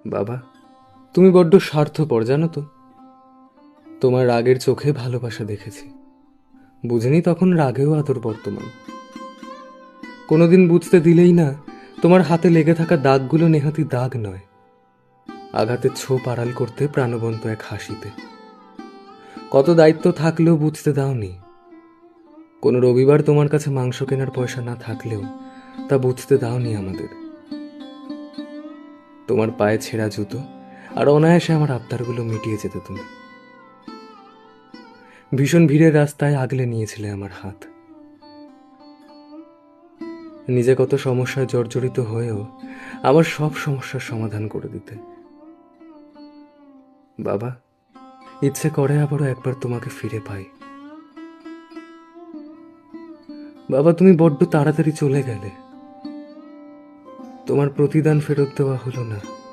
বাবা, তুমি বড্ড স্বার্থপর জানো তো। তোমার রাগের চোখে ভালোবাসা দেখেছি, বুঝিনি তখন রাগেও আদর বর্তমান। কোনোদিন বুঝতে দিলেই না তোমার হাতে লেগে থাকা দাগগুলো নেহাতি দাগ নয়, আঘাতের ছোপ আড়াল করতে প্রাণবন্ত এক হাসিতে। কত দায়িত্ব থাকলেও বুঝতে দাওনি। কোনো রবিবার তোমার কাছে মাংস কেনার পয়সা না থাকলেও তা বুঝতে দাওনি আমাদের। তোমার পায়ে ছেঁড়া জুতো আর অনায়াসে আমার আবদারগুলো মিটিয়ে যেতে তুমি। ভীষণ ভিড়ের রাস্তায় আগলে নিয়েছিলে আমার হাত। নিজে কত সমস্যায় জর্জরিত হয়েও আবার সব সমস্যার সমাধান করে দিতে। বাবা, ইচ্ছে করে আবারও একবার তোমাকে ফিরে পাই। বাবা, তুমি বড্ড তাড়াতাড়ি চলে গেলে। তোমার প্রতিদান ফেরত দেওয়া হলো না।